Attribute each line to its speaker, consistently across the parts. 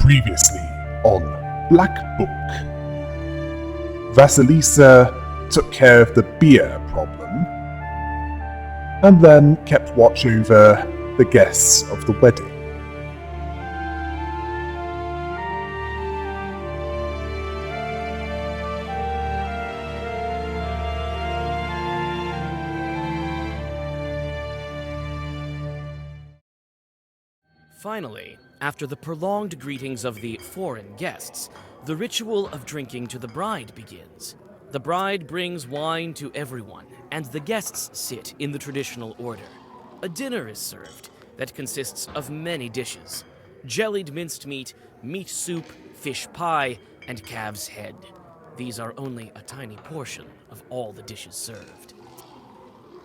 Speaker 1: Previously on Black Book. Vasilisa took care of the beer problem and then kept watch over the guests of the wedding.
Speaker 2: Finally, after the prolonged greetings of the foreign guests, the ritual of drinking to the bride begins. The bride brings wine to everyone, and the guests sit in the traditional order. A dinner is served that consists of many dishes: jellied minced meat, meat soup, fish pie, and calf's head. These are only a tiny portion of all the dishes served.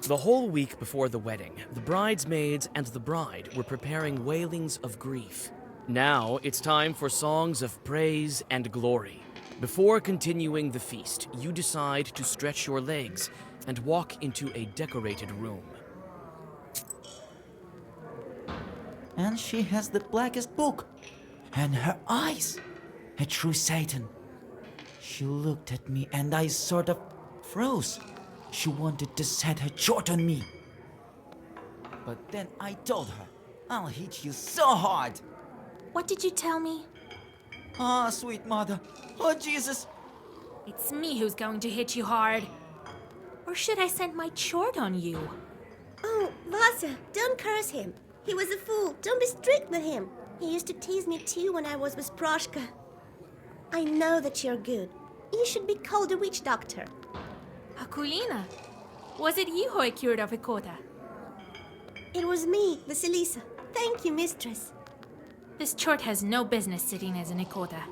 Speaker 2: The whole week before the wedding, the bridesmaids and the bride were preparing wailings of grief. Now it's time for songs of praise and glory. Before continuing the feast, you decide to stretch your legs and walk into a decorated room.
Speaker 3: And she has the blackest book. And her eyes. A true Satan. She looked at me and I sort of froze. She wanted to set her short on me. But then I told her, I'll hit you so hard.
Speaker 4: What did you tell me?
Speaker 3: Ah, sweet mother. Oh, Jesus.
Speaker 4: It's me who's going to hit you hard. Or should I send my chort on you?
Speaker 5: Oh, Vasa, don't curse him. He was a fool. Don't be strict with him. He used to tease me too when I was with Proshka. I know that you're good. You should be called a witch doctor.
Speaker 4: Akulina, was it you who I cured of Ikota?
Speaker 5: It was me, Vasilisa. Thank you, mistress.
Speaker 4: This chort has no business sitting as an Ikota.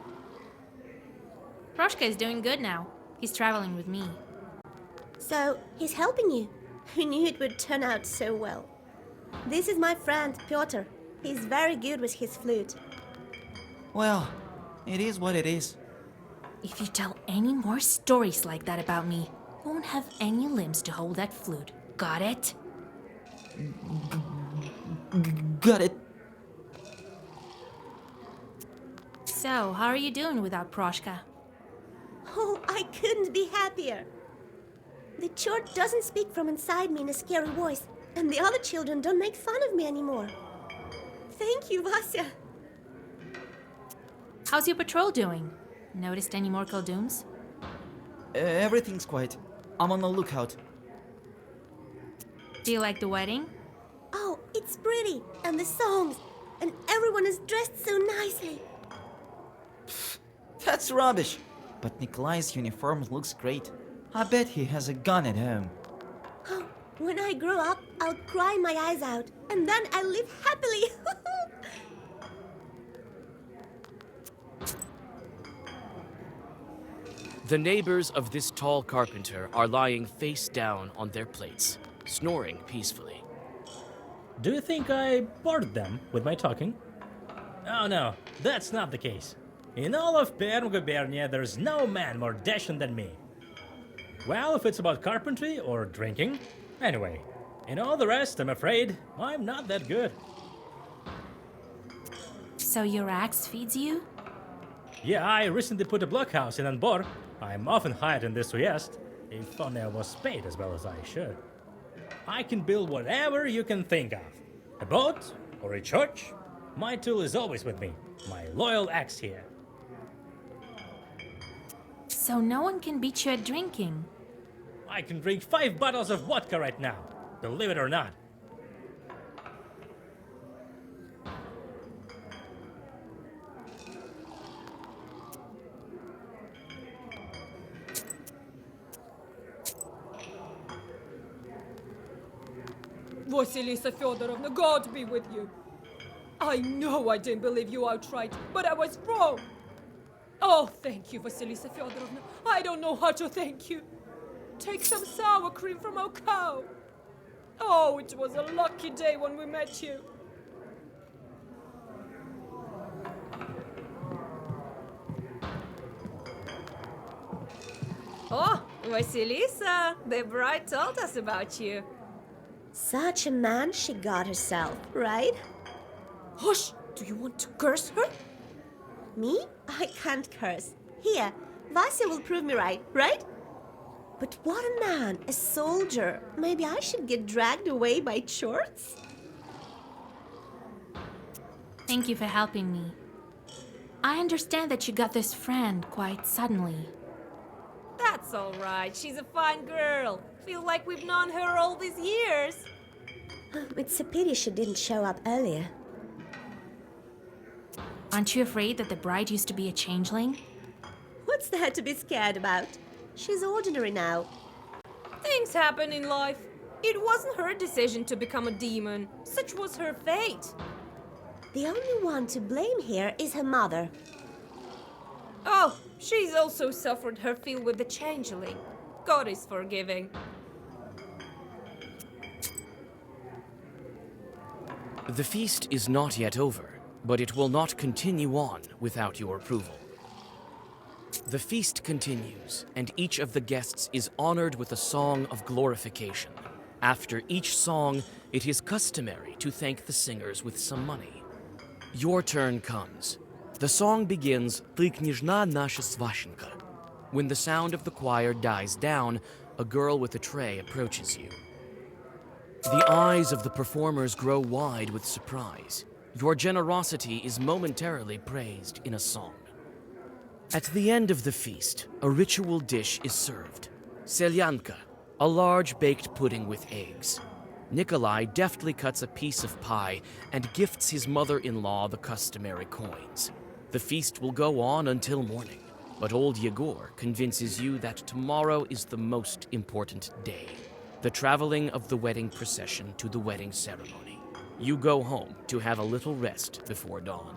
Speaker 4: Proshka is doing good now. He's traveling with me.
Speaker 5: So, he's helping you. Who knew it would turn out so well? This is my friend, Pyotr. He's very good with his flute.
Speaker 3: Well, it is what it is.
Speaker 4: If you tell any more stories like that about me, you won't have any limbs to hold that flute. Got it?
Speaker 3: Got it.
Speaker 4: So, how are you doing without Proshka?
Speaker 5: Oh, I couldn't be happier. The chort doesn't speak from inside me in a scary voice, and the other children don't make fun of me anymore. Thank you, Vasya.
Speaker 4: How's your patrol doing? Noticed any more Khaldooms?
Speaker 3: Everything's quiet. I'm on the lookout.
Speaker 4: Do you like the wedding?
Speaker 5: Oh, it's pretty, and the songs, and everyone is dressed so nicely.
Speaker 3: That's rubbish. But Nikolai's uniform looks great. I bet he has a gun at home.
Speaker 5: Oh, when I grow up, I'll cry my eyes out, and then I'll live happily.
Speaker 2: The neighbors of this tall carpenter are lying face down on their plates, snoring peacefully.
Speaker 6: Do you think I bored them with my talking? Oh no, that's not the case. In all of Perm Gubernia, there's no man more dashing than me. Well, if it's about carpentry or drinking. Anyway, in all the rest, I'm afraid I'm not that good.
Speaker 4: So your axe feeds you?
Speaker 6: Yeah, I recently put a blockhouse in Anbor. I'm often hired in this Uyest, if only I was paid as well as I should. I can build whatever you can think of. A boat or a church. My tool is always with me. My loyal axe here.
Speaker 4: So no one can beat you at drinking.
Speaker 6: I can drink 5 bottles of vodka right now, believe it or not.
Speaker 7: Vasilisa Fyodorovna, God be with you. I know I didn't believe you outright, but I was wrong. Oh, thank you, Vasilisa Fyodorovna. I don't know how to thank you. Take some sour cream from our cow. Oh, it was a lucky day when we met you. Oh, Vasilisa, the bride told us about you.
Speaker 5: Such a man she got herself, right?
Speaker 7: Hush! Do you want to curse her?
Speaker 5: Me? I can't curse. Here, Vasia will prove me right, right? But what a man, a soldier. Maybe I should get dragged away by shorts?
Speaker 4: Thank you for helping me. I understand that you got this friend quite suddenly.
Speaker 7: That's all right. She's a fine girl. Feel like we've known her all these years.
Speaker 5: It's a pity she didn't show up earlier.
Speaker 4: Aren't you afraid that the bride used to be a changeling?
Speaker 5: What's there to be scared about? She's ordinary now.
Speaker 7: Things happen in life. It wasn't her decision to become a demon. Such was her fate.
Speaker 5: The only one to blame here is her mother.
Speaker 7: Oh, she's also suffered her fill with the changeling. God is forgiving.
Speaker 2: The feast is not yet over, but it will not continue on without your approval. The feast continues, and each of the guests is honored with a song of glorification. After each song, it is customary to thank the singers with some money. Your turn comes. The song begins, «Ты княжна наша сващенка». When the sound of the choir dies down, a girl with a tray approaches you. The eyes of the performers grow wide with surprise. Your generosity is momentarily praised in a song. At the end of the feast, a ritual dish is served. Selyanka, a large baked pudding with eggs. Nikolai deftly cuts a piece of pie and gifts his mother-in-law the customary coins. The feast will go on until morning, but old Yegor convinces you that tomorrow is the most important day, the traveling of the wedding procession to the wedding ceremony. You go home to have a little rest before dawn.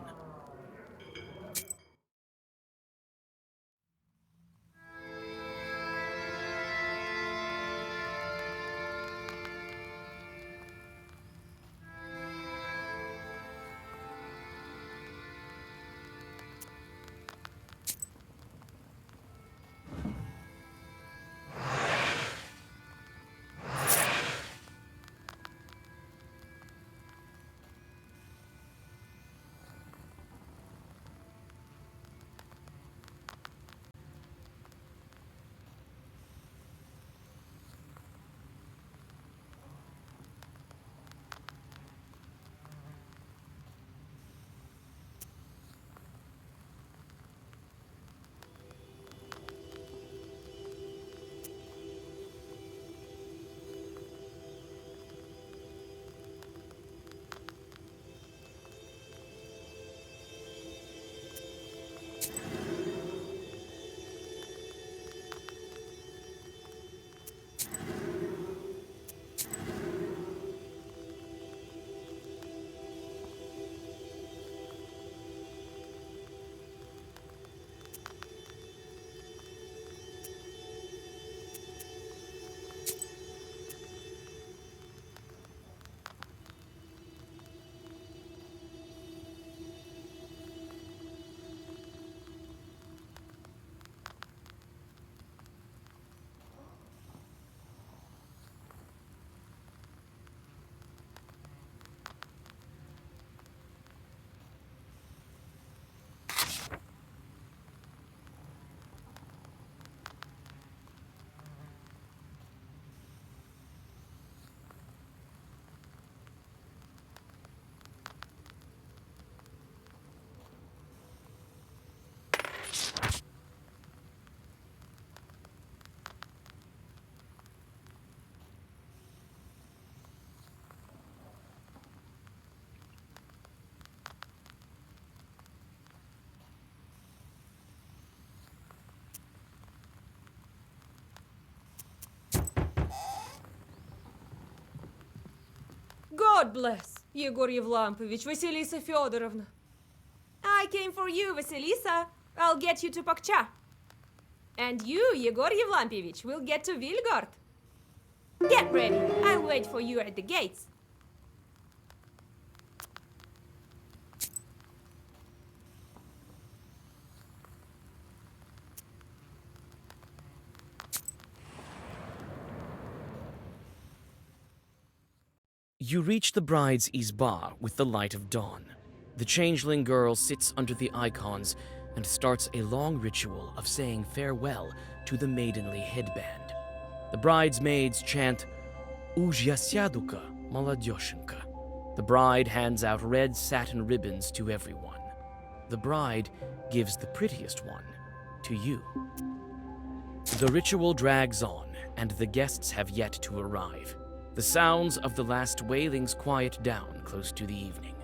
Speaker 7: God bless, Yegor Yevlampovich, Vasilisa Fyodorovna. I came for you, Vasilisa. I'll get you to Pakcha. And you, Yegor Yevlampovich, will get to Vilgard. Get ready. I'll wait for you at the gates.
Speaker 2: You reach the bride's izba with the light of dawn. The changeling girl sits under the icons and starts a long ritual of saying farewell to the maidenly headband. The bridesmaids chant, Ujyasyaduka Maladyoshенка. The bride hands out red satin ribbons to everyone. The bride gives the prettiest one to you. The ritual drags on, and the guests have yet to arrive. The sounds of the last wailings quiet down close to the evening.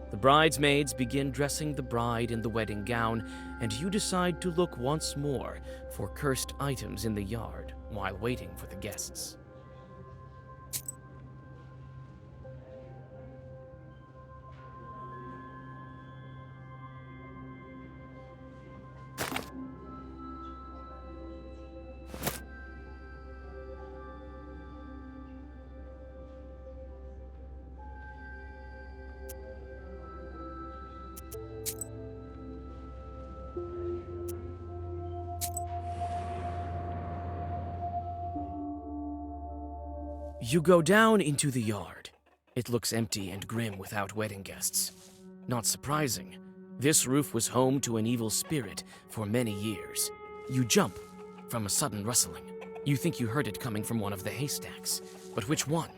Speaker 2: The bridesmaids begin dressing the bride in the wedding gown, and you decide to look once more for cursed items in the yard while waiting for the guests. You go down into the yard. It looks empty and grim without wedding guests. Not surprising. This roof was home to an evil spirit for many years. You jump from a sudden rustling. You think you heard it coming from one of the haystacks, but which one?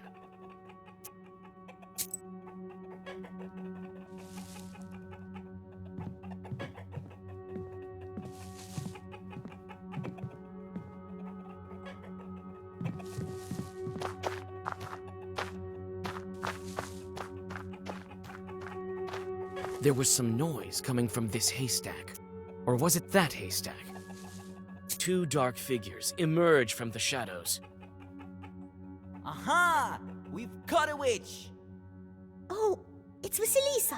Speaker 2: There was some noise coming from this haystack. Or was it that haystack? Two dark figures emerge from the shadows.
Speaker 3: Aha! We've caught a witch!
Speaker 5: Oh, it's Vasilisa.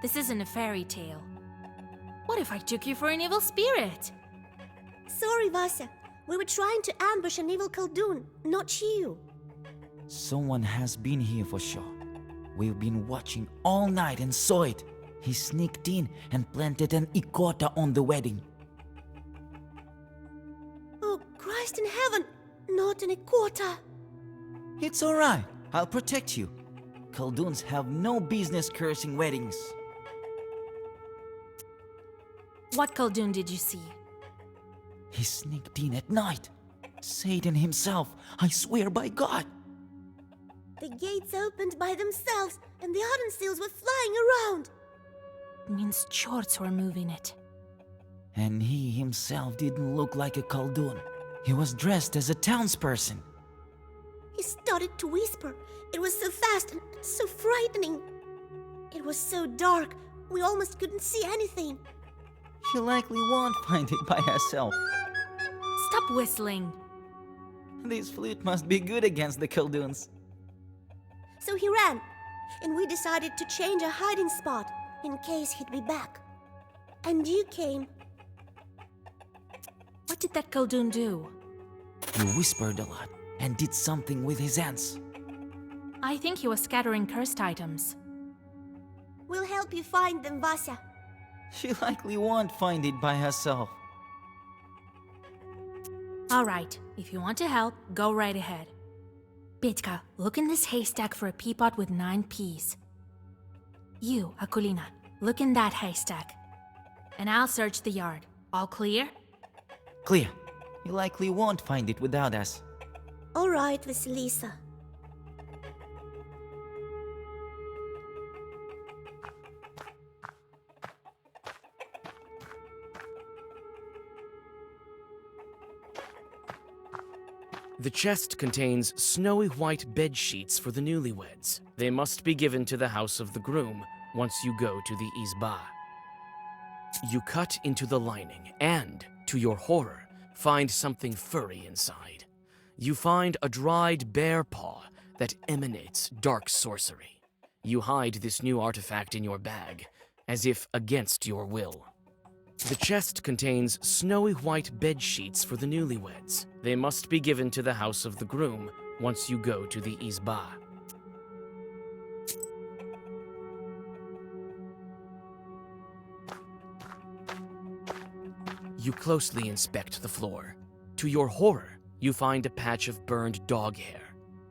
Speaker 4: This isn't a fairy tale. What if I took you for an evil spirit?
Speaker 5: Sorry, Vasa. We were trying to ambush an evil Khaldun, not you.
Speaker 3: Someone has been here for sure. We've been watching all night and saw it. He sneaked in and planted an ikota on the wedding.
Speaker 5: Oh, Christ in heaven! Not an ikota!
Speaker 3: It's alright. I'll protect you. Khalduns have no business cursing weddings.
Speaker 4: What Khaldun did you see?
Speaker 3: He sneaked in at night. Satan himself, I swear by God.
Speaker 5: The gates opened by themselves, and the Ardenseals were flying around.
Speaker 4: It means Chorts were moving it.
Speaker 3: And he himself didn't look like a Khaldun. He was dressed as a townsperson.
Speaker 5: He started to whisper. It was so fast and so frightening. It was so dark, we almost couldn't see anything.
Speaker 3: She likely won't find it by herself.
Speaker 4: Stop whistling.
Speaker 3: This flute must be good against the Khalduns.
Speaker 5: So he ran, and we decided to change our hiding spot in case he'd be back. And you came.
Speaker 4: What did that Khaldun do?
Speaker 3: He whispered a lot and did something with his hands.
Speaker 4: I think he was scattering cursed items.
Speaker 5: We'll help you find them, Vasa.
Speaker 3: She likely won't find it by herself.
Speaker 4: Alright, if you want to help, go right ahead. Petka, look in this haystack for a peapod with 9 peas. You, Akulina, look in that haystack. And I'll search the yard. All clear?
Speaker 3: Clear. You likely won't find it without us.
Speaker 5: All right, Vasilisa.
Speaker 2: The chest contains snowy white bed sheets for the newlyweds. They must be given to the house of the groom once you go to the izba. You cut into the lining and, to your horror, find something furry inside. You find a dried bear paw that emanates dark sorcery. You hide this new artifact in your bag, as if against your will. The chest contains snowy white bed sheets for the newlyweds. They must be given to the house of the groom once you go to the izba. You closely inspect the floor. To your horror, you find a patch of burned dog hair.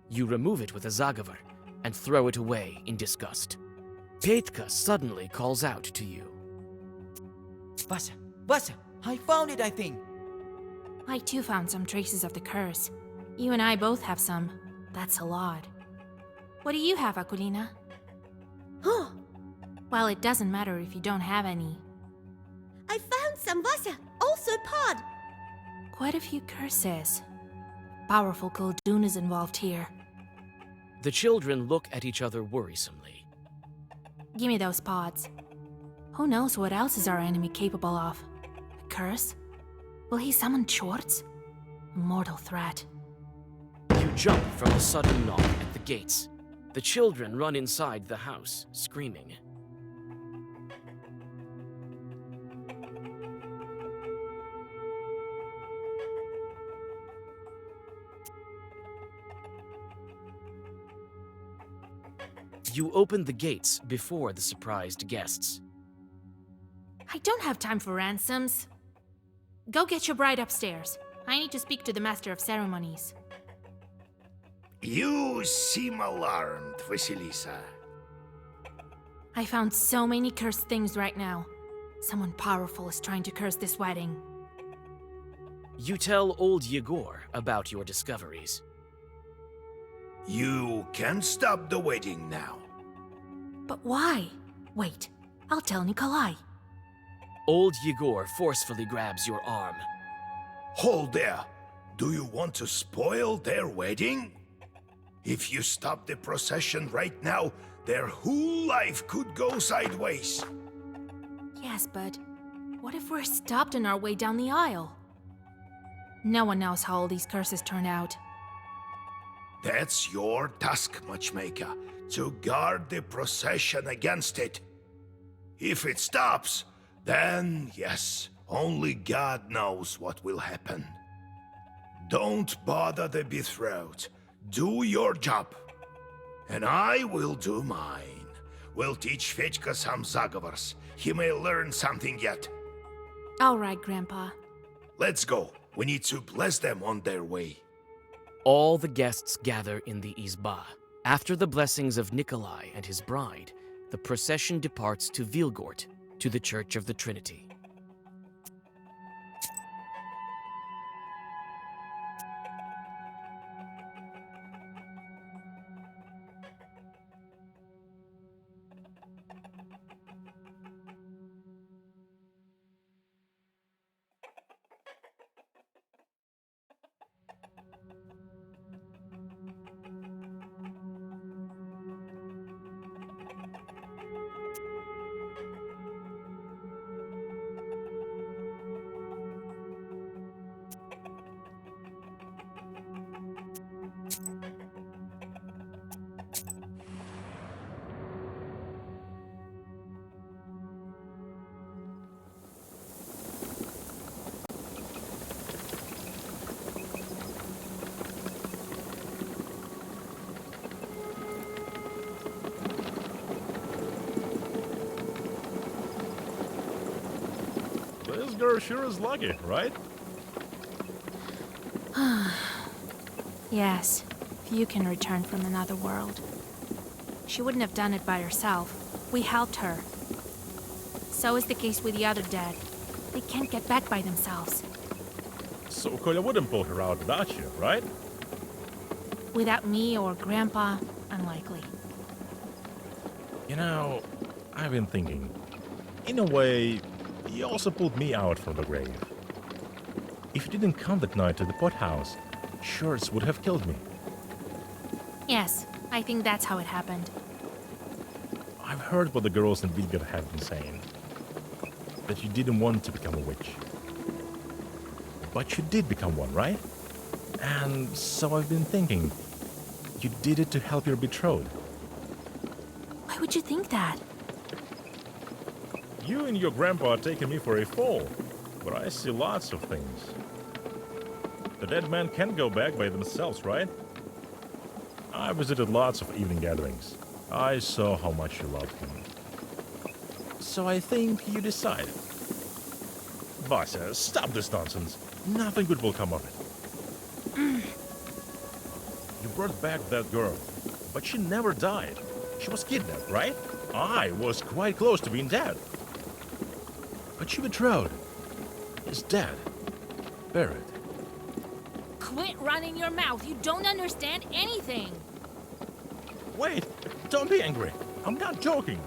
Speaker 2: You remove it with a zagavar and throw it away in disgust. Petka suddenly calls out to you.
Speaker 3: Vasa, I found it, I think.
Speaker 4: I too found some traces of the curse. You and I both have some. That's a lot. What do you have, Akulina?
Speaker 5: Oh,
Speaker 4: Well, it doesn't matter if you don't have any.
Speaker 5: I found some, Vasa. Also a pod.
Speaker 4: Quite a few curses. Powerful Koldun is involved here.
Speaker 2: The children look at each other worrisomely.
Speaker 4: Give me those pods. Who knows what else is our enemy capable of? A curse? Will he summon Chorts? A mortal threat.
Speaker 2: You jump from the sudden knock at the gates. The children run inside the house, screaming. You open the gates before the surprised guests.
Speaker 4: I don't have time for ransoms. Go get your bride upstairs. I need to speak to the Master of Ceremonies.
Speaker 8: You seem alarmed, Vasilisa.
Speaker 4: I found so many cursed things right now. Someone powerful is trying to curse this wedding.
Speaker 2: You tell old Yegor about your discoveries.
Speaker 8: You can stop the wedding now.
Speaker 4: But why? Wait, I'll tell Nikolai.
Speaker 2: Old Yegor forcefully grabs your arm.
Speaker 8: Hold there. Do you want to spoil their wedding? If you stop the procession right now, their whole life could go sideways.
Speaker 4: Yes, but what if we're stopped on our way down the aisle? No one knows how all these curses turn out.
Speaker 8: That's your task, Matchmaker, to guard the procession against it. If it stops, then yes, only God knows what will happen. Don't bother the betrothed. Do your job. And I will do mine. We'll teach Fedьka some zagovors. He may learn something yet.
Speaker 4: All right, Grandpa.
Speaker 8: Let's go. We need to bless them on their way.
Speaker 2: All the guests gather in the Izba. After the blessings of Nikolai and his bride, the procession departs to Vilgort, to the Church of the Trinity.
Speaker 9: This girl sure is lucky, right?
Speaker 4: Yes, few can return from another world. She wouldn't have done it by herself. We helped her. So is the case with the other dead. They can't get back by themselves.
Speaker 9: So Kolya wouldn't pull her out without you, right?
Speaker 4: Without me or Grandpa, unlikely.
Speaker 9: You know, I've been thinking. In a way, you also pulled me out from the grave. If you didn't come that night to the pothouse, Shorts would have killed me.
Speaker 4: Yes, I think that's how it happened.
Speaker 9: I've heard what the girls in Vilgard have been saying. That you didn't want to become a witch. But you did become one, right? And so I've been thinking, you did it to help your betrothed.
Speaker 4: Why would you think that?
Speaker 9: You and your grandpa are taking me for a fool, but I see lots of things. The dead men can't go back by themselves, right? I visited lots of evening gatherings. I saw how much you loved him. So I think you decided. Vasa, stop this nonsense. Nothing good will come of it. You brought back that girl, but she never died. She was kidnapped, right? I was quite close to being dead. But she betrayed. Is dead. Buried.
Speaker 4: Quit running your mouth. You don't understand anything.
Speaker 9: Wait, don't be angry. I'm not joking.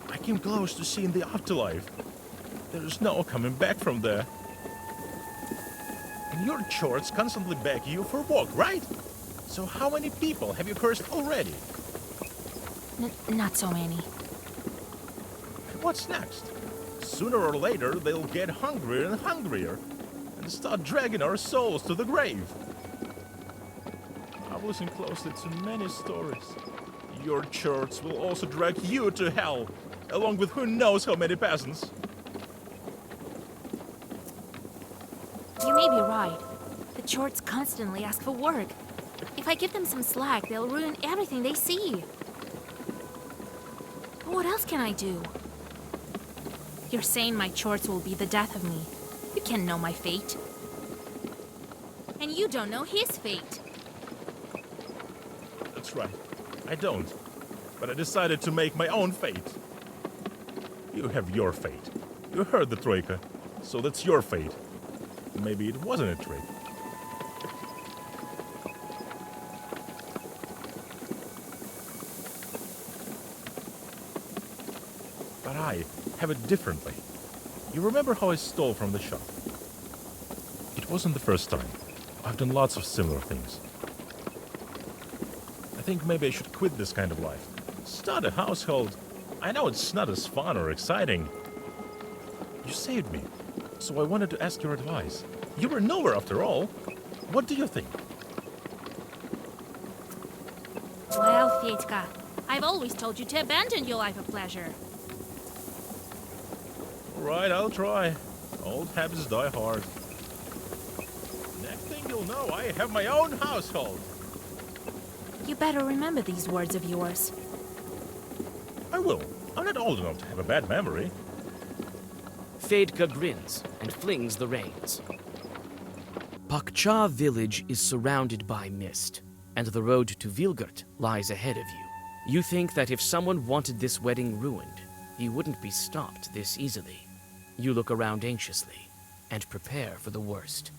Speaker 9: I came close to seeing the afterlife. There's no coming back from there. And your chords constantly beg you for work, right? So how many people have you cursed already?
Speaker 4: Not so many.
Speaker 9: What's next? Sooner or later, they'll get hungrier and hungrier and start dragging our souls to the grave. I've listened closely to many stories. Your church will also drag you to hell, along with who knows how many peasants.
Speaker 4: You may be right. The chords constantly ask for work. If I give them some slack, they'll ruin everything they see. What else can I do? You're saying my chords will be the death of me. You can't know my fate. And you don't know his fate.
Speaker 9: That's right. I don't. But I decided to make my own fate. You have your fate. You heard the Troika, so that's your fate. Maybe it wasn't a trick. But I have it differently. You remember how I stole from the shop? It wasn't the first time. I've done lots of similar things. I think maybe I should quit this kind of life. Start a household. I know it's not as fun or exciting. You saved me, so I wanted to ask your advice. You were nowhere after all. What do you think?
Speaker 4: Well, Fetka, I've always told you to abandon your life of pleasure.
Speaker 9: Alright, I'll try. Old habits die hard. Next thing you'll know, I have my own household.
Speaker 4: You better remember these words of yours.
Speaker 9: I will. I'm not old enough to have a bad memory.
Speaker 2: Fetka grins and flings the reins. Pakcha village is surrounded by mist, and the road to Vilgurt lies ahead of you. You think that if someone wanted this wedding ruined, he wouldn't be stopped this easily. You look around anxiously and prepare for the worst.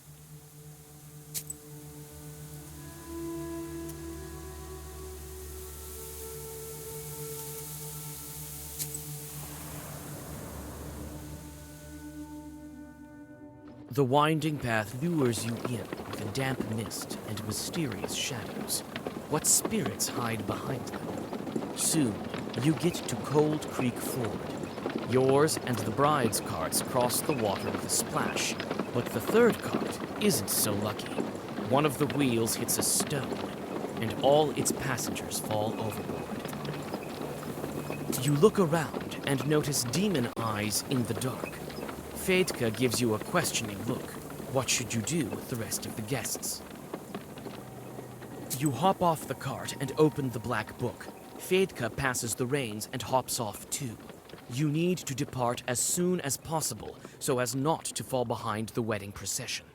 Speaker 2: The winding path lures you in with a damp mist and mysterious shadows. What spirits hide behind them? Soon, you get to Cold Creek Ford. Yours and the bride's carts cross the water with a splash, but the third cart isn't so lucky. One of the wheels hits a stone, and all its passengers fall overboard. You look around and notice demon eyes in the dark. Fetka gives you a questioning look. What should you do with the rest of the guests? You hop off the cart and open the black book. Fetka passes the reins and hops off too. You need to depart as soon as possible so as not to fall behind the wedding procession.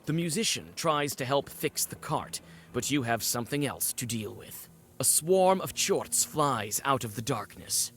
Speaker 2: The musician tries to help fix the cart, but you have something else to deal with. A swarm of chorts flies out of the darkness.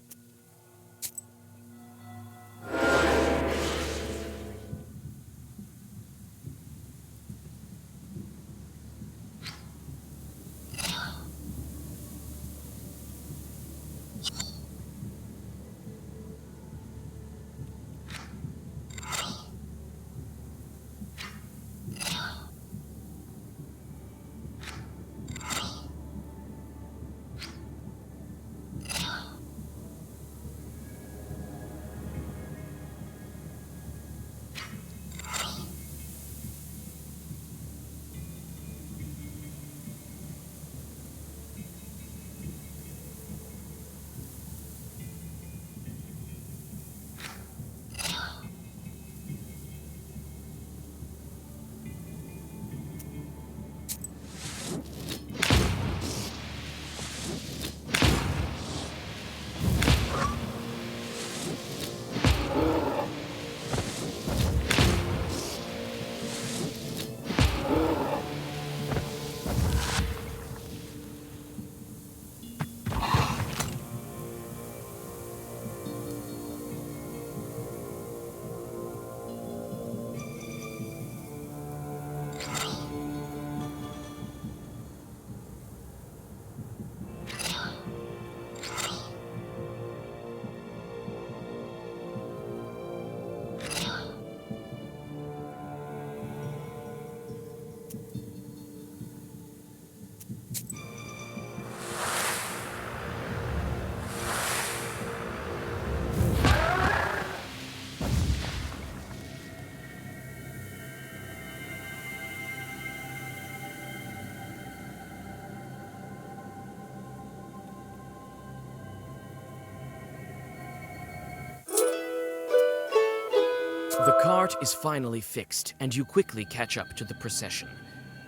Speaker 2: The cart is finally fixed, and you quickly catch up to the procession.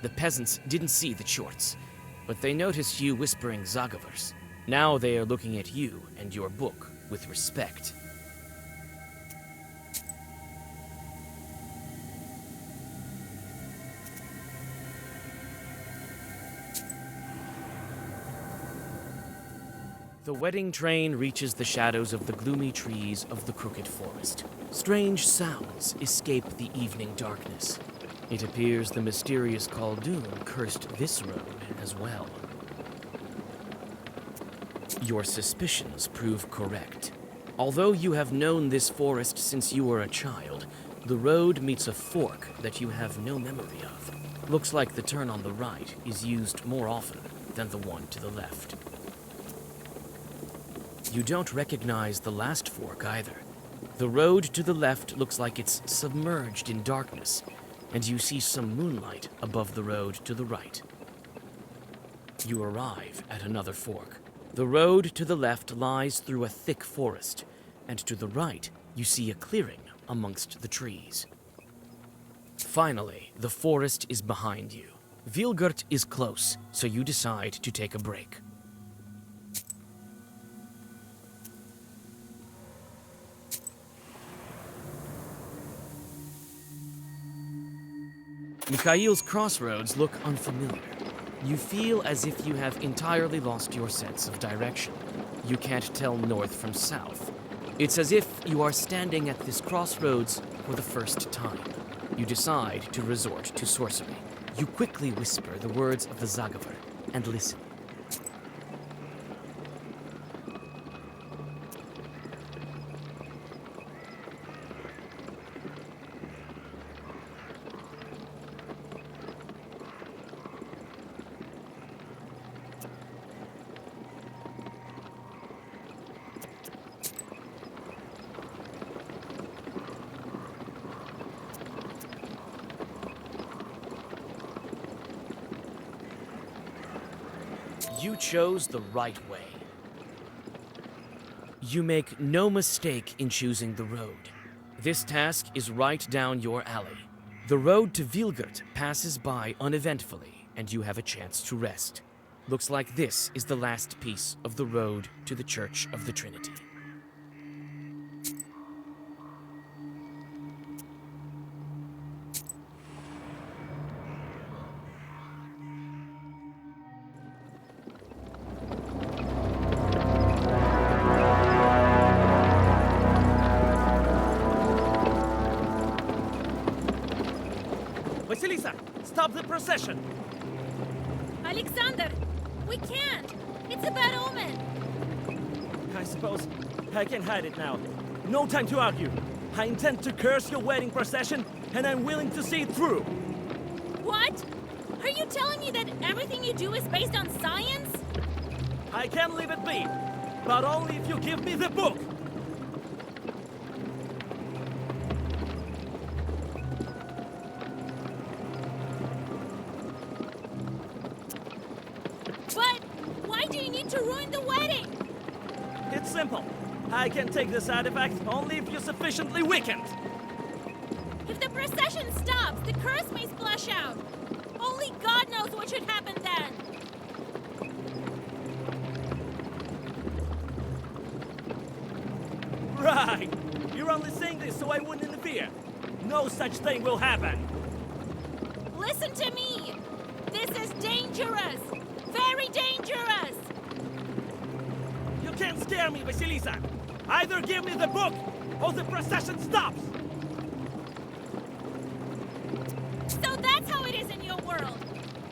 Speaker 2: The peasants didn't see the shorts, but they noticed you whispering Zagavers. Now they are looking at you and your book with respect. The wedding train reaches the shadows of the gloomy trees of the Crooked Forest. Strange sounds escape the evening darkness. It appears the mysterious Khaldun cursed this road as well. Your suspicions prove correct. Although you have known this forest since you were a child, the road meets a fork that you have no memory of. Looks like the turn on the right is used more often than the one to the left. You don't recognize the last fork either. The road to the left looks like it's submerged in darkness, and you see some moonlight above the road to the right. You arrive at another fork. The road to the left lies through a thick forest, and to the right you see a clearing amongst the trees. Finally, the forest is behind you. Vilgert is close, so you decide to take a break. Mikhail's crossroads look unfamiliar. You feel as if you have entirely lost your sense of direction. You can't tell north from south. It's as if you are standing at this crossroads for the first time. You decide to resort to sorcery. You quickly whisper the words of the Zagaver and listen. You chose the right way. You make no mistake in choosing the road. This task is right down your alley. The road to Vilgert passes by uneventfully, and you have a chance to rest. Looks like this is the last piece of the road to the Church of the Trinity.
Speaker 10: Vasilisa, stop the procession!
Speaker 4: Alexander, we can't. It's a bad omen.
Speaker 10: I suppose I can hide it now. No time to argue. I intend to curse your wedding procession, and I'm willing to see it through.
Speaker 4: What? Are you telling me that everything you do is based on science?
Speaker 10: I can leave it be, but only if you give me the book.
Speaker 4: But why do you need to ruin the wedding?
Speaker 10: It's simple. I can take this artifact only if you're sufficiently weakened.
Speaker 4: If the procession stops, the curse may splash out. Only God knows what should happen then.
Speaker 10: Right. You're only saying this so I wouldn't interfere. No such thing will happen.
Speaker 4: Listen to me. This is dangerous. Very dangerous.
Speaker 10: You can't scare me, Vasilisa. Either give me the book, or the procession stops.
Speaker 4: So that's how it is in your world.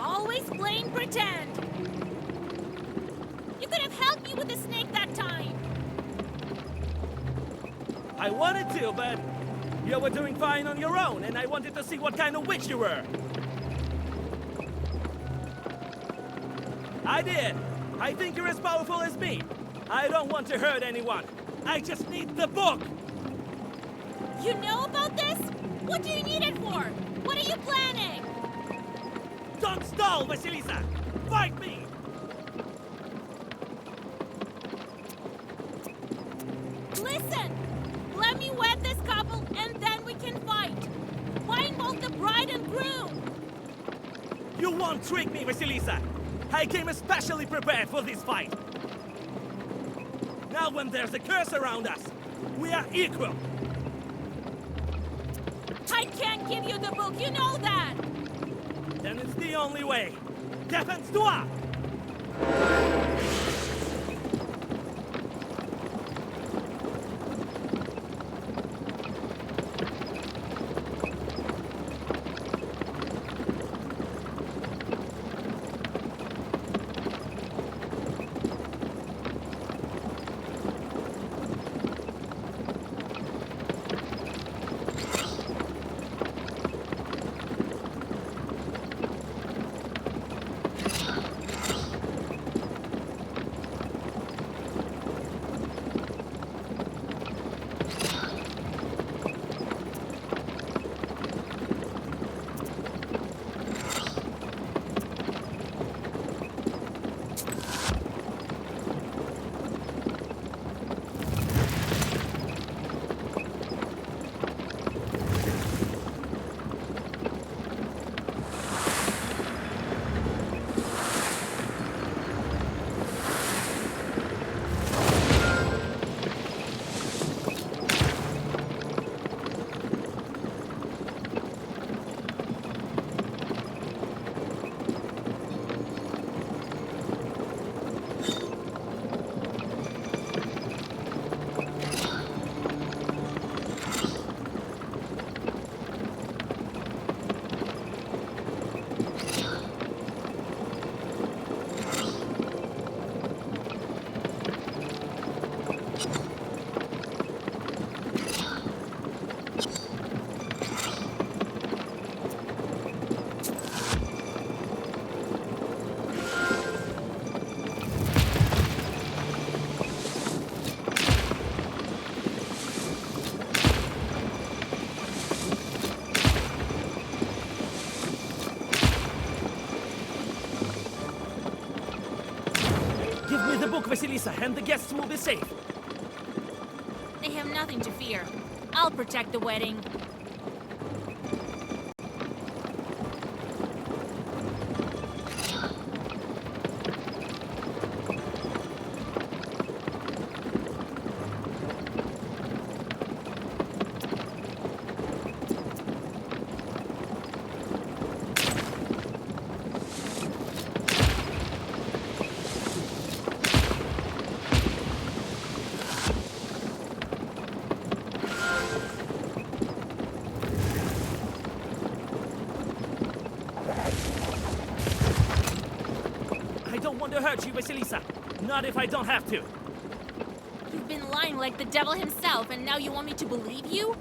Speaker 4: Always plain pretend. You could have helped me with the snake that time.
Speaker 10: I wanted to, but you were doing fine on your own, and I wanted to see what kind of witch you were. I did. I think you're as powerful as me. I don't want to hurt anyone. I just need the book.
Speaker 4: You know about this? What do you need it for? What are you planning?
Speaker 10: Don't stall, Vasilisa! Fight me!
Speaker 4: Listen! Let me wed this couple and then we can Bride and groom!
Speaker 10: You won't trick me, Vasilisa! I came especially prepared for this fight! Now when there's a curse around us, we are equal!
Speaker 4: I can't give you the book, you know that!
Speaker 10: Then it's the only way! Défense-toi! Give me the book, Vasilisa, and the guests will be safe.
Speaker 4: They have nothing to fear. I'll protect the wedding.
Speaker 10: I don't want to hurt you, Vasilisa. Not if I don't have to.
Speaker 4: You've been lying like the devil himself, and now you want me to believe you?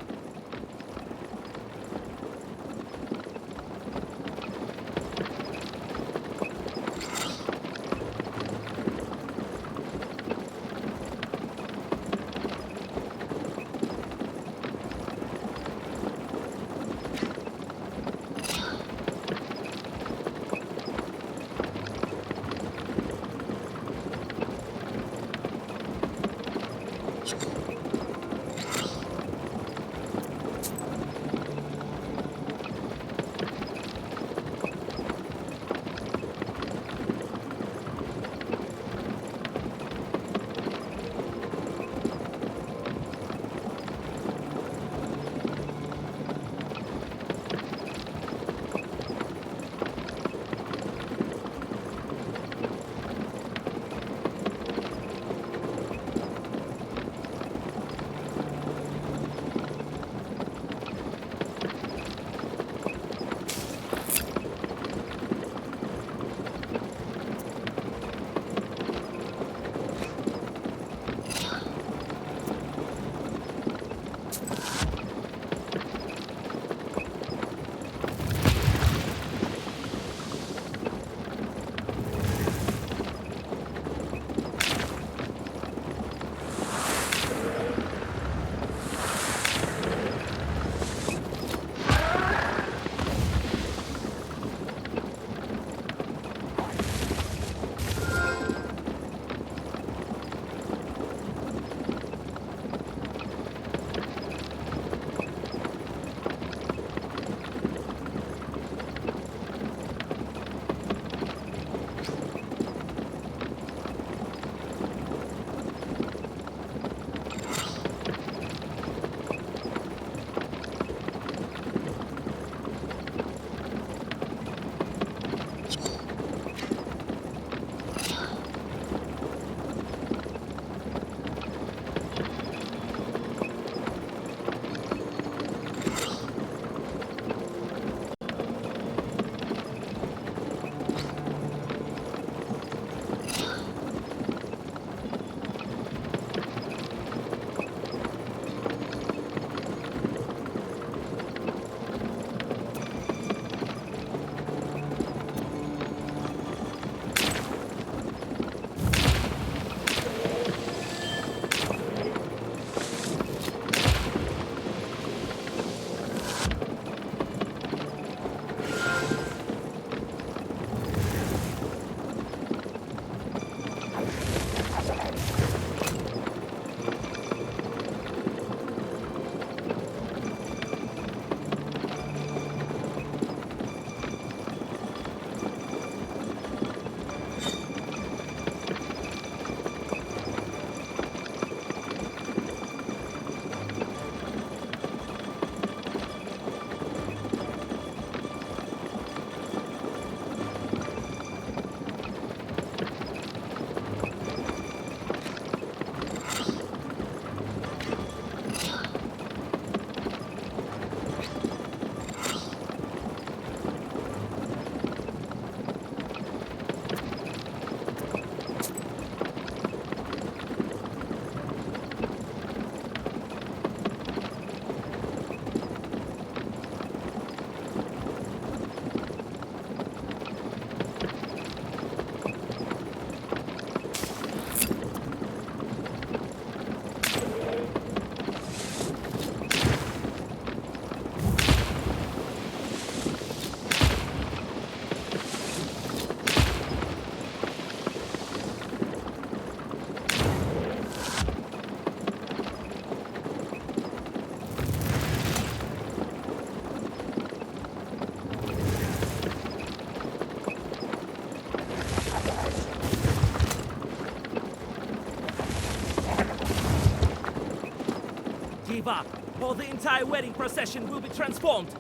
Speaker 10: give up, or the entire wedding procession will be transformed.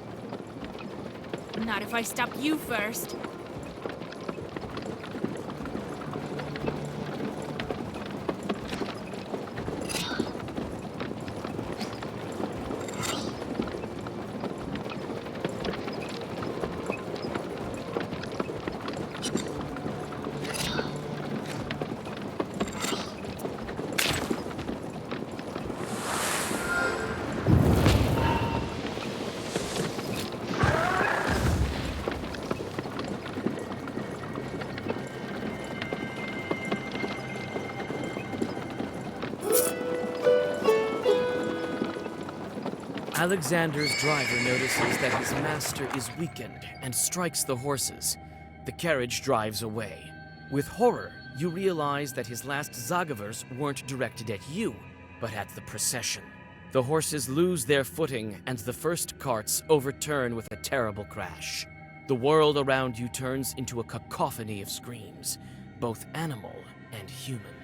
Speaker 4: Not if I stop you first.
Speaker 2: Alexander's driver notices that his master is weakened and strikes the horses. The carriage drives away. With horror, you realize that his last Zagavers weren't directed at you, but at the procession. The horses lose their footing, and the first carts overturn with a terrible crash. The world around you turns into a cacophony of screams, both animal and human.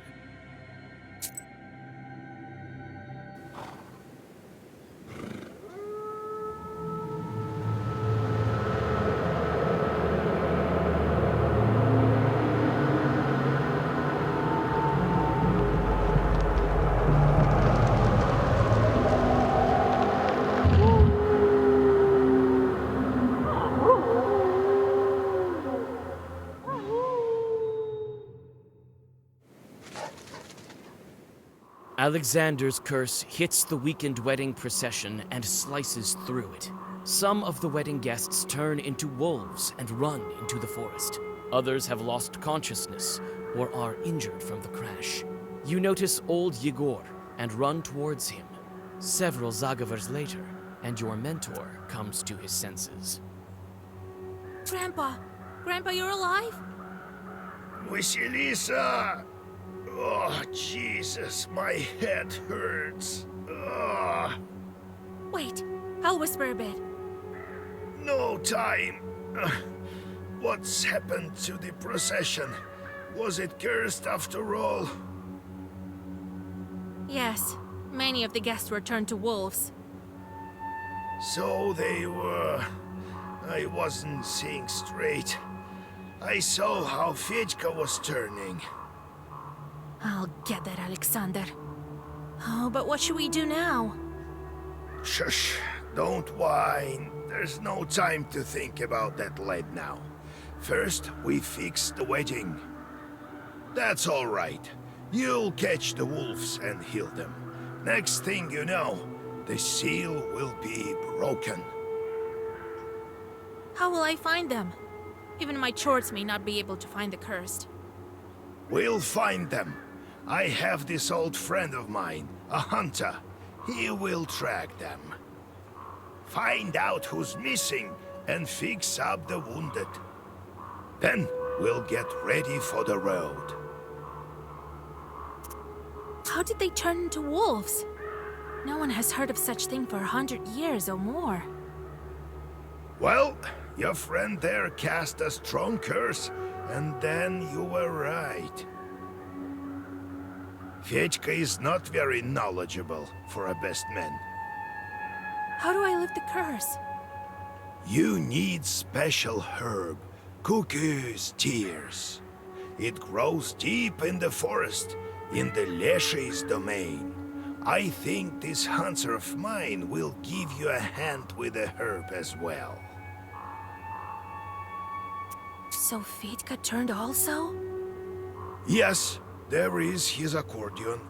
Speaker 2: Alexander's curse hits the weakened wedding procession and slices through it. Some of the wedding guests turn into wolves and run into the forest. Others have lost consciousness or are injured from the crash. You notice old Yegor and run towards him. Several Zagavers later, and your mentor comes to his senses.
Speaker 4: Grandpa! Grandpa, you're alive?
Speaker 8: Vasilisa! Oh, Jesus, my head hurts. Oh,
Speaker 4: Wait, I'll whisper a bit.
Speaker 8: no time. What's happened to the procession? Was it cursed after all?
Speaker 4: Yes, many of the guests were turned to wolves.
Speaker 8: So they were. I wasn't seeing straight. I saw how Fedka was turning.
Speaker 4: I'll get that, Alexander. Oh, but what should we do now?
Speaker 8: Shush, don't whine. There's no time to think about that lad now. First, we fix the wedding. That's all right. You'll catch the wolves and heal them. Next thing you know, the seal will be broken.
Speaker 4: How will I find them? Even my chores may not be able to find the cursed.
Speaker 8: We'll find them. I have this old friend of mine, a hunter. He will track them. Find out who's missing and fix up the wounded. Then we'll get ready for the road.
Speaker 4: How did they turn into wolves? No one has heard of such thing for 100 years or more.
Speaker 8: Well, your friend there cast a strong curse, and then you were right. Fedka is not very knowledgeable for a best man.
Speaker 4: How do I lift the curse?
Speaker 8: You need special herb, Cuckoo's Tears. It grows deep in the forest, in the Leshy's domain. I think this hunter of mine will give you a hand with the herb as well.
Speaker 4: So Fedka turned also?
Speaker 8: Yes, there is his accordion.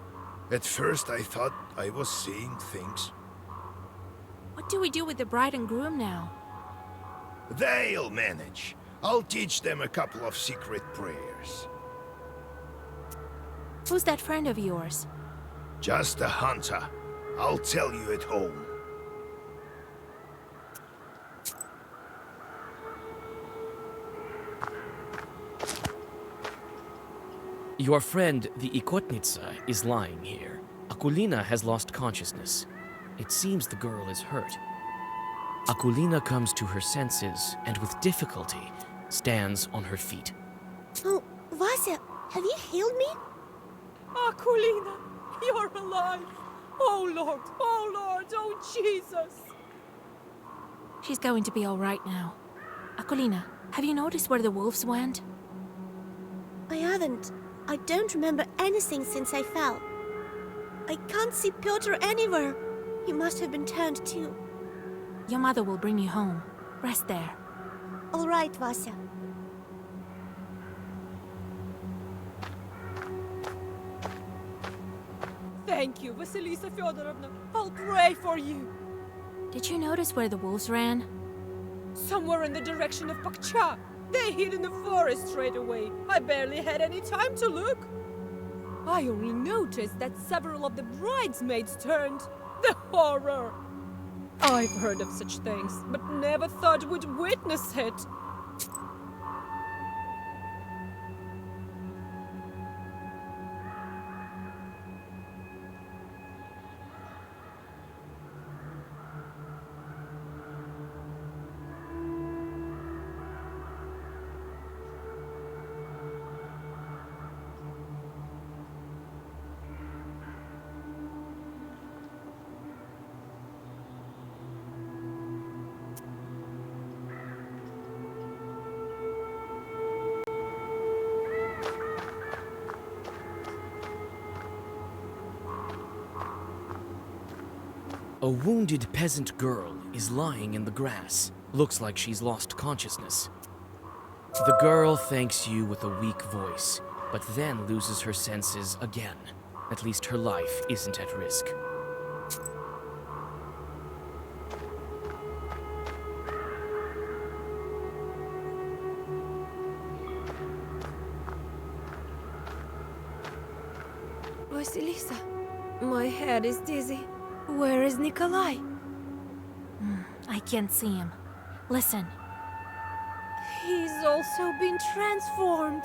Speaker 8: At first I thought I was seeing things.
Speaker 4: What do we do with the bride and groom now?
Speaker 8: They'll manage. I'll teach them a couple of secret prayers.
Speaker 4: Who's that friend of yours?
Speaker 8: Just a hunter. I'll tell you at home.
Speaker 2: Your friend, the Ikotnitsa, is lying here. Akulina has lost consciousness. It seems the girl is hurt. Akulina comes to her senses and with difficulty stands on her feet.
Speaker 5: Oh, Vasa, have you healed me?
Speaker 7: Akulina, you're alive. Oh Lord, oh Jesus!
Speaker 4: She's going to be all right now. Akulina, have you noticed where the wolves went?
Speaker 5: I haven't. I don't remember anything since I fell. I can't see Piotr anywhere. He must have been turned too.
Speaker 4: Your mother will bring you home. Rest there.
Speaker 5: All right, Vasya.
Speaker 7: Thank you, Vasilisa Fyodorovna. I'll pray for you.
Speaker 4: Did you notice where the wolves ran?
Speaker 7: Somewhere in the direction of Pakcha. They hid in the forest straight away. I barely had any time to look. I only noticed that several of the bridesmaids turned. The horror! I've heard of such things, but never thought we'd witness it.
Speaker 2: A wounded peasant girl is lying in the grass. Looks like she's lost consciousness. The girl thanks you with a weak voice, but then loses her senses again. At least her life isn't at risk.
Speaker 7: Vasilisa, my head is dizzy. Where is Nikolai?
Speaker 4: I can't see him. Listen.
Speaker 7: He's also been transformed.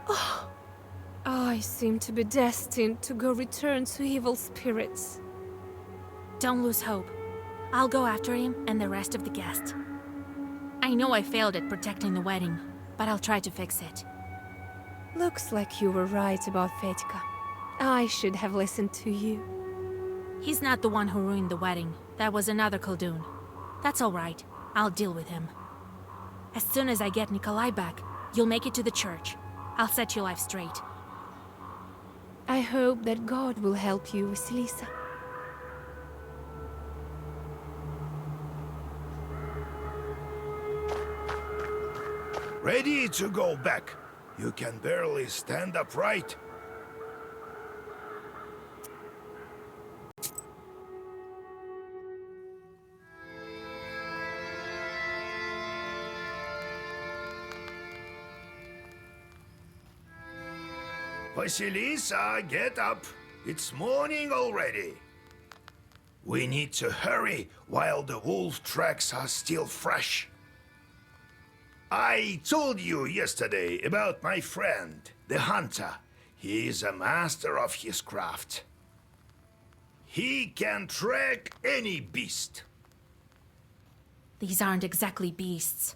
Speaker 7: Oh, I seem to be destined to go return to evil spirits.
Speaker 4: Don't lose hope. I'll go after him and the rest of the guests. I know I failed at protecting the wedding, but I'll try to fix it.
Speaker 7: Looks like you were right about Fedka. I should have listened to you.
Speaker 4: He's not the one who ruined the wedding. That was another Khaldun. That's all right. I'll deal with him. As soon as I get Nikolai back, you'll make it to the church. I'll set your life straight.
Speaker 7: I hope that God will help you, Vasilisa.
Speaker 8: Ready to go back. You can barely stand upright. Vasilisa, get up. It's morning already. We need to hurry while the wolf tracks are still fresh. I told you yesterday about my friend, the hunter. He is a master of his craft. He can track any beast.
Speaker 4: These aren't exactly beasts.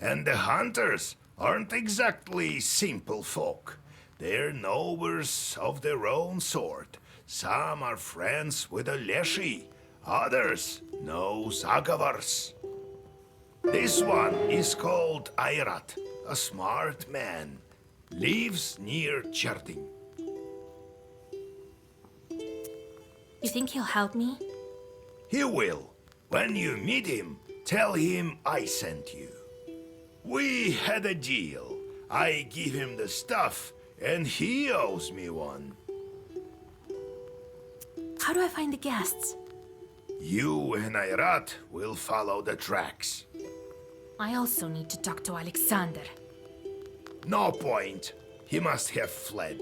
Speaker 8: And the hunters aren't exactly simple folk. They're knowers of their own sort. Some are friends with a Leshy, others know Zagavars. This one is called Airat, a smart man. Lives near Cherting.
Speaker 4: You think he'll help me?
Speaker 8: He will. When you meet him, tell him I sent you. We had a deal. I give him the stuff, and he owes me one.
Speaker 4: How do I find the guests?
Speaker 8: You and Airat will follow the tracks.
Speaker 4: I also need to talk to Alexander.
Speaker 8: No point. He must have fled.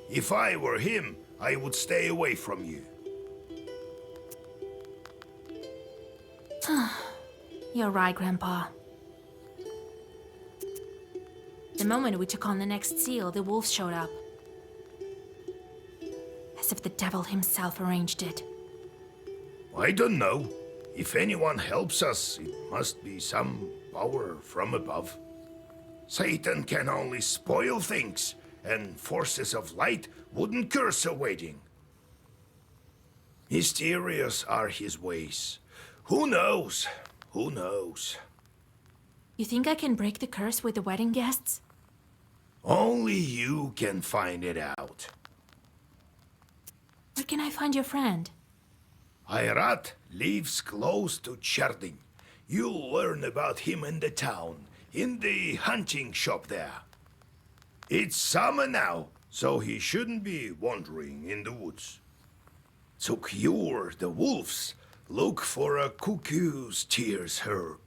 Speaker 8: If I were him, I would stay away from you.
Speaker 4: You're right, Grandpa. The moment we took on the next seal, the wolves showed up. As if the devil himself arranged it.
Speaker 8: I don't know. If anyone helps us, it must be some power from above. Satan can only spoil things, and forces of light wouldn't curse a wedding. Mysterious are his ways. Who knows? Who knows?
Speaker 4: You think I can break the curse with the wedding guests?
Speaker 8: Only you can find it out.
Speaker 4: Where can I find your friend?
Speaker 8: Ayrat lives close to Cherding. You'll learn about him in the town, in the hunting shop there. It's summer now, so he shouldn't be wandering in the woods. To cure the wolves, look for a cuckoo's tears herb.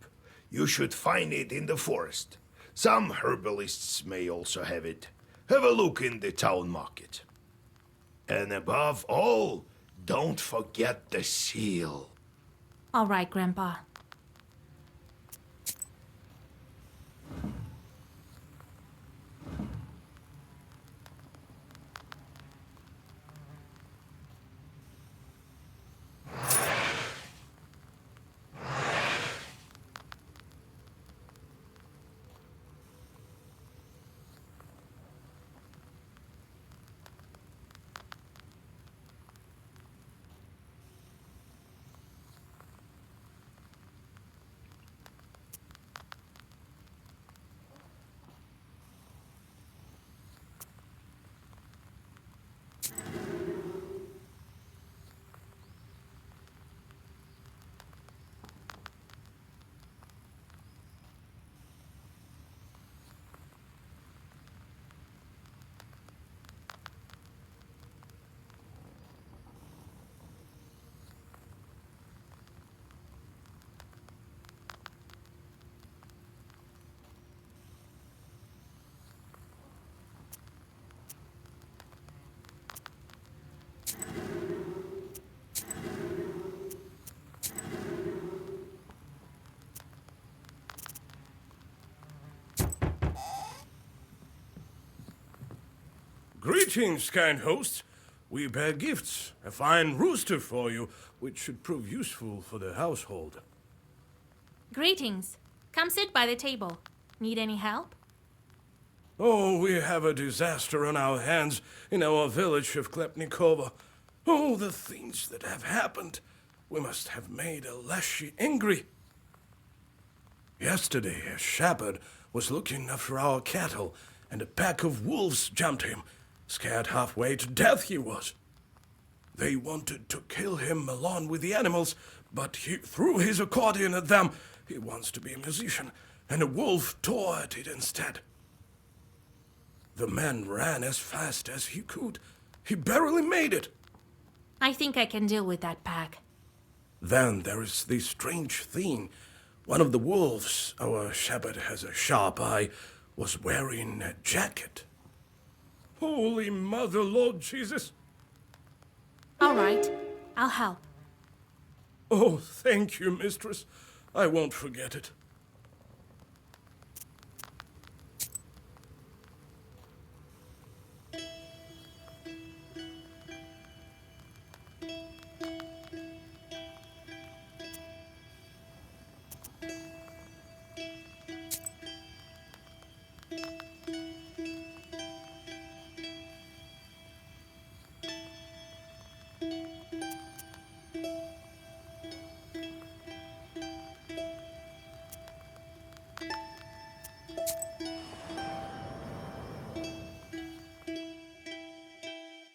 Speaker 8: You should find it in the forest. Some herbalists may also have it. Have a look in the town market. And above all, don't forget the seal.
Speaker 4: All right, Grandpa.
Speaker 11: Greetings, kind host. We bear gifts, a fine rooster for you, which should prove useful for the household.
Speaker 4: Greetings. Come sit by the table. Need any help?
Speaker 11: Oh, we have a disaster on our hands in our village of Klepnikova. Oh, the things that have happened. We must have made a Lashy angry. Yesterday, a shepherd was looking after our cattle, and a pack of wolves jumped him. Scared halfway to death he was. They wanted to kill him along with the animals, but he threw his accordion at them. He wants to be a musician, and a wolf tore at it instead. The man ran as fast as he could. He barely made it.
Speaker 4: I think I can deal with that pack.
Speaker 11: Then there is this strange thing. One of the wolves, our shepherd has a sharp eye, was wearing a jacket. Holy Mother, Lord Jesus!
Speaker 4: All right. I'll help.
Speaker 11: Oh, thank you, mistress. I won't forget it.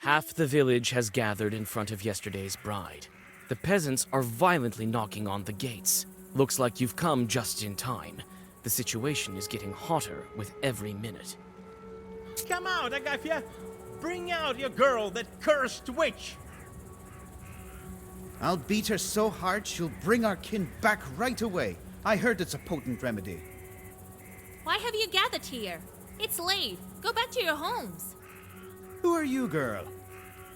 Speaker 2: Half the village has gathered in front of yesterday's bride. The peasants are violently knocking on the gates. Looks like you've come just in time. The situation is getting hotter with every minute.
Speaker 6: Come out, Agafia! Bring out your girl, that cursed witch!
Speaker 12: I'll beat her so hard she'll bring our kin back right away. I heard it's a potent remedy.
Speaker 4: Why have you gathered here? It's late. Go back to your homes.
Speaker 12: Who are you, girl?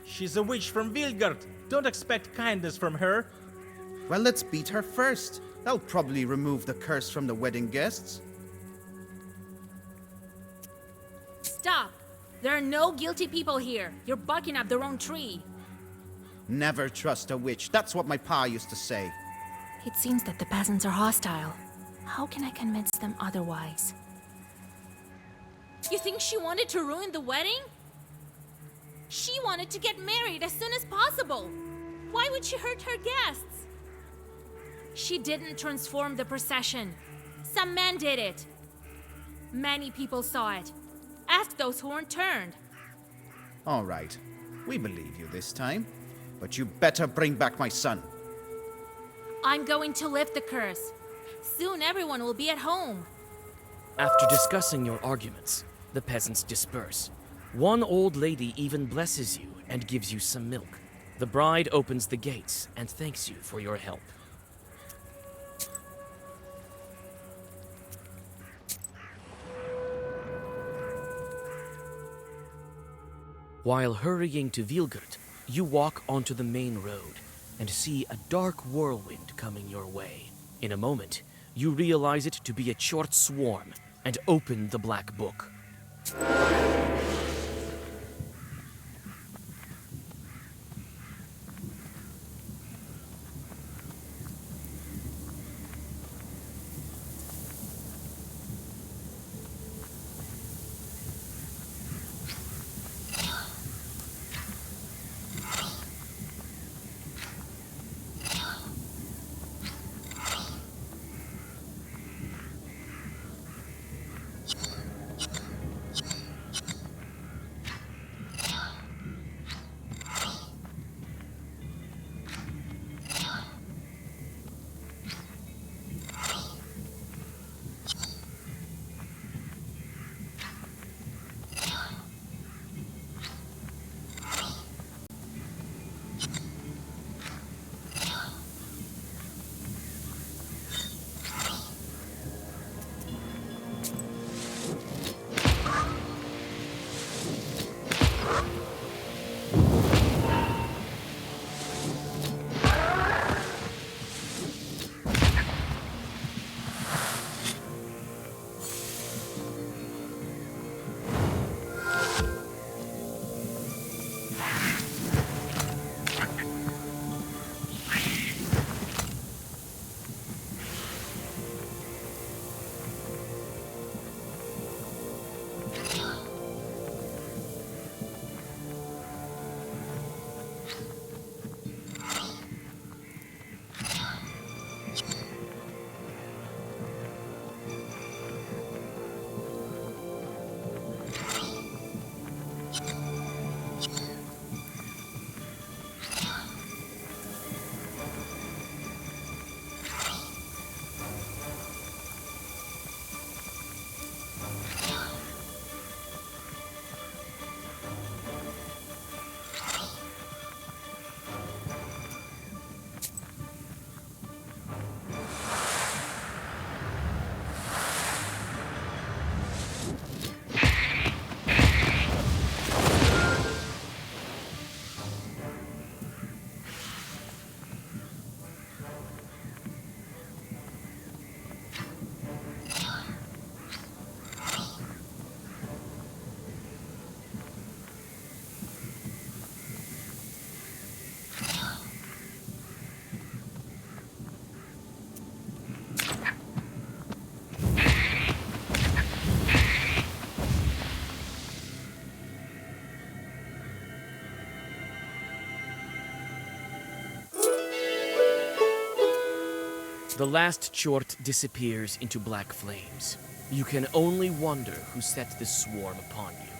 Speaker 6: She's a witch from Vilgard. Don't expect kindness from her.
Speaker 12: Well, let's beat her first. That'll probably remove the curse from the wedding guests.
Speaker 4: Stop! There are no guilty people here. You're barking up the wrong tree.
Speaker 12: Never trust a witch. That's what my pa used to say.
Speaker 4: It seems that the peasants are hostile. How can I convince them otherwise? You think she wanted to ruin the wedding? She wanted to get married as soon as possible. Why would she hurt her guests? She didn't transform the procession. Some man did it. Many people saw it. Ask those who weren't turned.
Speaker 12: All right, we believe you this time. But you better bring back my son.
Speaker 4: I'm going to lift the curse. Soon everyone will be at home.
Speaker 2: After discussing your arguments, the peasants disperse. One old lady even blesses you and gives you some milk. The bride opens the gates and thanks you for your help. While hurrying to Vilgert, you walk onto the main road and see a dark whirlwind coming your way. In a moment, you realize it to be a short swarm and open the black book. The last chort disappears into black flames. You can only wonder who set this swarm upon you.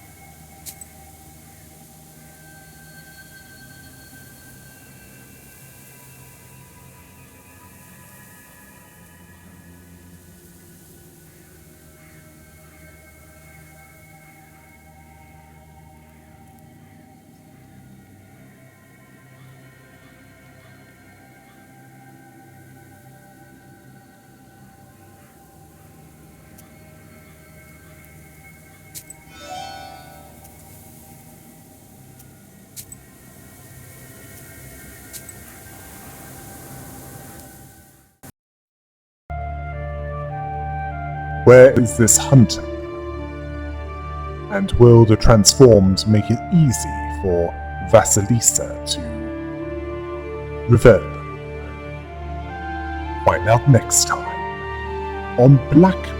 Speaker 1: Where is this hunting? And will the transformed make it easy for Vasilisa to revert? Find out next time on Black